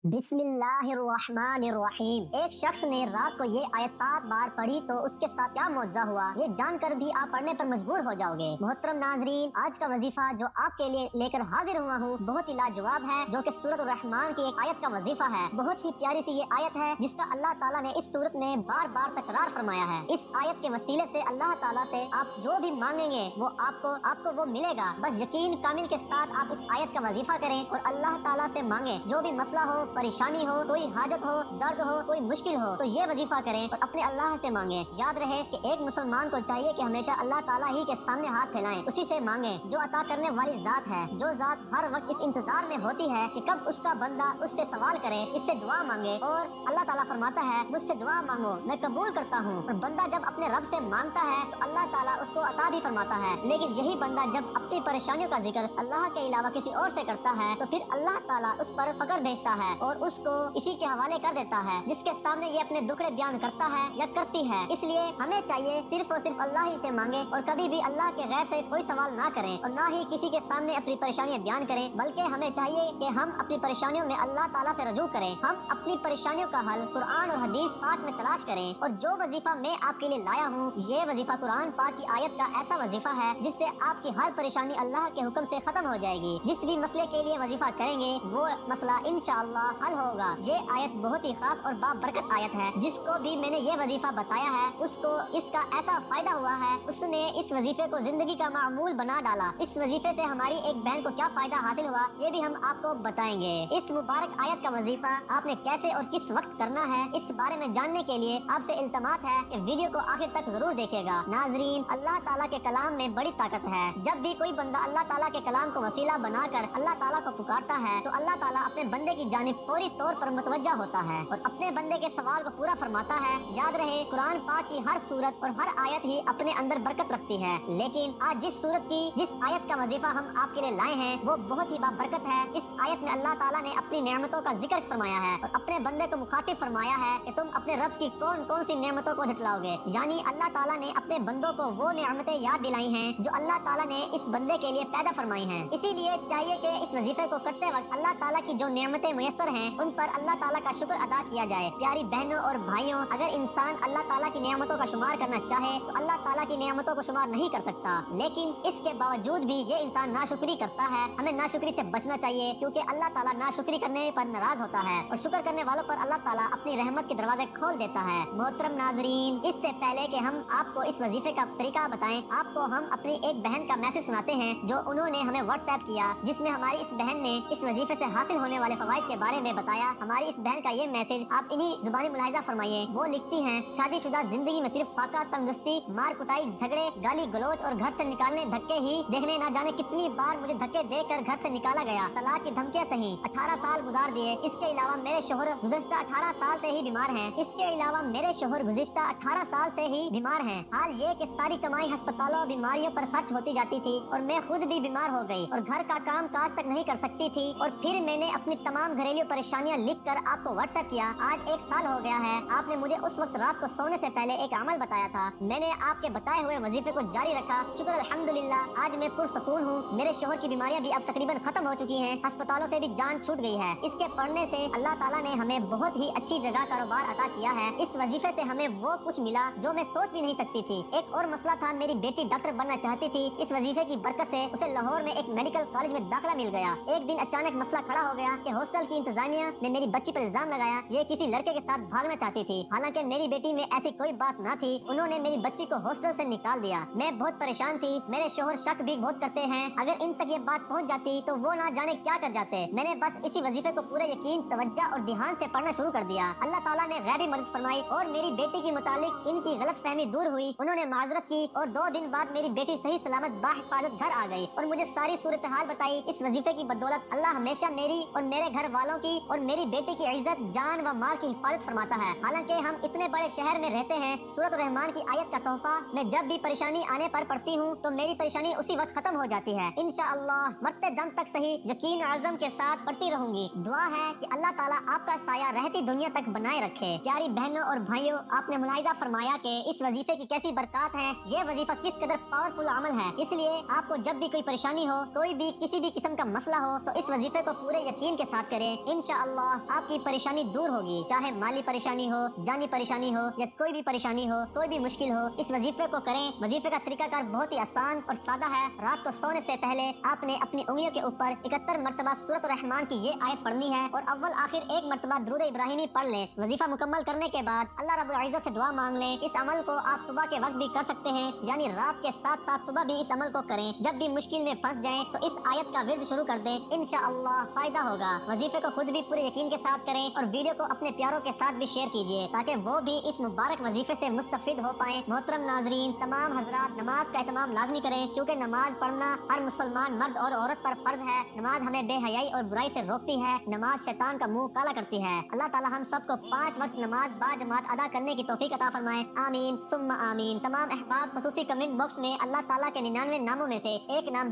बिस्मिल्लाहिर्रहमानिर्रहीम। एक शख्स ने रात को ये आयत 7 बार पढ़ी तो उसके साथ क्या मौजज़ा हुआ, ये जानकर भी आप पढ़ने पर मजबूर हो जाओगे। मोहतरम नाजरीन, आज का वजीफा जो आपके लिए लेकर हाजिर हुआ हूँ बहुत ही लाजवाब है, जो कि सूरत रहमान की एक आयत का वजीफा है। बहुत ही प्यारी सी ये आयत है जिसका अल्लाह ताला ने इस सूरत में बार बार तकरार फरमाया है। इस आयत के वसीले से अल्लाह ताला से आप जो भी मांगेंगे वो आपको वो मिलेगा। बस यकीन कामिल के साथ आप इस आयत का वजीफा करें और अल्लाह ताला से मांगे। जो भी मसला हो, परेशानी हो, कोई हाजत हो, दर्द हो, कोई मुश्किल हो, तो ये वजीफा करें और अपने अल्लाह से मांगे। याद रहे कि एक मुसलमान को चाहिए कि हमेशा अल्लाह ताला ही के सामने हाथ फैलाएं, उसी से मांगे जो अता करने वाली जात है, जो जात हर वक्त इस इंतजार में होती है कि कब उसका बंदा उससे सवाल करे, इससे दुआ मांगे। और अल्लाह ताला फरमाता है, मुझसे दुआ मांगो मैं कबूल करता हूँ। और बंदा जब अपने रब से मांगता है तो अल्लाह ताला उसको अता भी फरमाता है। लेकिन यही बंदा जब अपनी परेशानियों का जिक्र अल्लाह के अलावा किसी और से करता है तो फिर अल्लाह ताला उस पर फकर भेजता है और उसको इसी के हवाले कर देता है, जिसके सामने ये अपने दुखड़े बयान करता है या करती है। इसलिए हमें चाहिए सिर्फ और सिर्फ अल्लाह ही से मांगे और कभी भी अल्लाह के गैर से कोई सवाल ना करें और ना ही किसी के सामने अपनी परेशानियां बयान करें, बल्कि हमें चाहिए कि हम अपनी परेशानियों में अल्लाह ताला से रजू करें। हम अपनी परेशानियों का हल कुरान और हदीस पाक में तलाश करें। और जो वजीफा मैं आपके लिए लाया हूँ, ये वजीफा कुरान पाक की आयत का ऐसा वजीफा है जिससे आपकी हर परेशानी अल्लाह के हुक्म से खत्म हो जाएगी। जिस भी मसले के लिए वजीफा करेंगे वो मसला इंशाअल्लाह हल होगा। ये आयत बहुत ही खास और बाबरकत आयत है। जिसको भी मैंने ये वजीफा बताया है उसको इसका ऐसा फायदा हुआ है, उसने इस वजीफे को जिंदगी का मामूल बना डाला। इस वजीफे से हमारी एक बहन को क्या फायदा हासिल हुआ ये भी हम आपको बताएंगे। इस मुबारक आयत का वजीफा आपने कैसे और किस वक्त करना है, इस बारे में जानने के लिए आपसे इल्तमास है कि वीडियो को आखिर तक जरूर देखिएगा। नाजरीन, अल्लाह ताला के कलाम में बड़ी ताकत है। जब भी कोई बंदा अल्लाह ताला के कलाम को वसीला बनाकर अल्लाह ताला को पुकारता है तो अल्लाह ताला अपने बंदे की जानिब फौरी तौर पर मुतवज्जा होता है और अपने बंदे के सवाल को पूरा फरमाता है। याद रहे, कुरान पाक की हर सूरत और हर आयत ही अपने अंदर बरकत रखती है। लेकिन आज जिस आयत का वजीफा हम आपके लिए लाए हैं वो बहुत ही बाबरकत है। इस आयत में अल्लाह ताला ने अपनी नेमतों का जिक्र फरमाया है और अपने बंदे को मुखातिब फरमाया है कि तुम अपने रब की कौन कौन सी नेमतों को झुटलाओगे। यानी अल्लाह ताला ने अपने बंदों को वो नेमतें याद दिलाई हैं जो अल्लाह ताला ने इस बंदे के लिए पैदा फरमाई हैं। इसीलिए चाहिए कि इस वजीफे को करते वक्त अल्लाह ताला की जो नेमतें मुयस्सर हैं उन पर अल्लाह ताला का शुक्र अदा किया जाए। प्यारी बहनों और भाइयों, अगर इंसान अल्लाह ताला की नेमतों का शुमार करना चाहे तो अल्लाह ताला की नेमतों को शुमार नहीं कर सकता। लेकिन इसके बावजूद भी ये इंसान नाशुक्री करता है। हमें नाशुक्री से बचना चाहिए क्योंकि अल्लाह ताला नाशुक्री करने पर नाराज होता है और शुक्र करने वालों पर अल्लाह ताला अपनी रहमत के दरवाजे खोल देता है। मोहतरम नाजरीन, इससे पहले कि हम आपको इस वजीफे का तरीका बताएं, आपको हम अपनी एक बहन का मैसेज सुनाते हैं जो उन्होंने हमें व्हाट्सएप किया, जिसमें हमारी इस बहन ने इस वजीफे से हासिल होने वाले फवाइद के बारे में बताया। हमारी इस बहन का ये मैसेज आप इन्हीं जुबानी मुलाहिजा फरमाइए। वो लिखती हैं, शादीशुदा जिंदगी में सिर्फ फाका, तंगदस्ती, मार कुटाई, झगड़े, गाली गलौज और घर से निकालने धक्के ही देखने। ना जाने कितनी बार मुझे धक्के देकर घर से निकाला गया, तलाक की धमकियां सही, 18 साल गुजार दिए। इसके अलावा मेरे शोहर गुज़िश्ता 18 साल से ही बीमार हैं। हाल ये कि सारी कमाई अस्पतालों बीमारियों पर खर्च होती जाती थी और मैं खुद भी बीमार हो गई और घर का काम काज तक नहीं कर सकती थी। और फिर मैंने अपनी तमाम घरेलू परेशानियां लिखकर आपको व्हाट्सएप किया। आज 1 साल हो गया है। आपने मुझे उस वक्त रात को सोने से पहले एक अमल बताया था, मैंने आपके बताए हुए वजीफे को जारी रखा। शुक्र अल्हम्दुलिल्लाह, आज मैं पुरसुकून हूँ। मेरे शोहर की बीमारियां भी अब तकरीबन खत्म हो चुकी हैं, अस्पतालों से भी जान छूट गई है। इसके पढ़ने से अल्लाह ताला ने हमें बहुत ही अच्छी जगह कारोबार अता किया है। इस वजीफे से हमें वो कुछ मिला जो मैं सोच भी नहीं सकती थी। एक और मसला था, मेरी बेटी डॉक्टर बनना चाहती थी। इस वजीफे की बरकत से उसे लाहौर में एक मेडिकल कॉलेज में दाखिला मिल गया। एक दिन अचानक मसला खड़ा हो गया कि हॉस्टल की इंतजामिया ने मेरी बच्ची पर इल्जाम लगाया ये किसी लड़के के साथ भागना चाहती थी। हालांकि मेरी बेटी में ऐसी कोई बात न थी। उन्होंने मेरी बच्ची को हॉस्टल से निकाल दिया। मैं बहुत परेशान थी। मेरे शोहर शक भी बहुत करते हैं, अगर इन तक ये बात पहुंच जाती तो वो ना जाने क्या कर जाते। मैंने बस इसी वजीफे को पूरे यकीन, तवज्जो और ध्यान से पढ़ना शुरू कर दिया। अल्लाह ताला ने गैबी मदद फरमाई और मेरी बेटी के मुतालिक इनकी गलतफहमी दूर हुई। उन्होंने माजरत की और 2 दिन बाद मेरी बेटी सही सलामत बाहिफाजत घर आ गई और मुझे सारी सूरत हाल बताई। इस वजीफे की बदौलत अल्लाह हमेशा मेरी और मेरे घर वालों की और मेरी बेटी की इज्जत, जान व माल की हिफाजत फरमाता है। हालांकि हम इतने बड़े शहर में रहते हैं, सूरत रहमान की आयत का तोहफा मैं जब भी परेशानी आने पर पढ़ती हूँ तो मेरी परेशानी उसी वक्त खत्म हो जाती है। इंशाअल्लाह मरते दम तक सही यकीन आज़म के साथ पढ़ती रहूंगी। दुआ है कि अल्लाह ताला आपका साया रहती दुनिया तक बनाए रखे। प्यारी बहनों और भाइयों, आपने मुलाहिजा फरमाया कि इस वजीफे की कैसी बरकत है। ये वजीफा किस कदर पावरफुल अमल है। इसलिए आपको जब भी कोई परेशानी हो, कोई भी किसी भी किस्म का मसला हो तो इस वजीफे को पूरे यकीन के साथ करें। इंशाअल्लाह आपकी परेशानी दूर होगी, चाहे माली परेशानी हो, जानी परेशानी हो या कोई भी परेशानी हो, कोई भी मुश्किल हो। इस वजीफे को करें। वजीफे का तरीकाकार बहुत ही आसान और सादा है। रात को सोने से पहले आपने अपनी उंगलियों के ऊपर 71 मरतबा सूरत रहमान की ये आयत पढ़नी है और अव्वल आखिर एक मरतबा दुरूद इब्राहिमी पढ़ लें। वजीफा मुकम्मल करने के बाद अल्लाह रब्बुल इज्जत से दुआ मांग लें। इस अमल को आप सुबह के वक्त भी कर सकते हैं, यानी रात के साथ साथ सुबह भी इस अमल को करें। जब भी मुश्किल में फंस जाएं तो इस आयत का विर्द शुरू कर दें, इंशाअल्लाह फायदा होगा। वजीफे को खुद भी पूरे यकीन के साथ करें और वीडियो को अपने प्यारों के साथ भी शेयर कीजिए ताकि वो भी इस मुबारक वजीफे से मुस्तफिद हो पाए। मोहतरम नाजरीन, तमाम हजरात नमाज का एहतमाम लाजमी करें, क्योंकि नमाज पढ़ना हर मुसलमान मर्द और औरत पर फर्ज है। नमाज हमें बेहयाई और बुराई से रोकती है। नमाज शैतान का मुंह काला करती है। अल्लाह ताला हम सबको 5 वक्त नमाज बाजमात अदा करने की तौफीक अता फरमाए। आमीन सुम्मा आमीन। तमाम अहबाब खसूसी कमेंट बॉक्स में अल्लाह ताला के 99 नामों में से एक नाम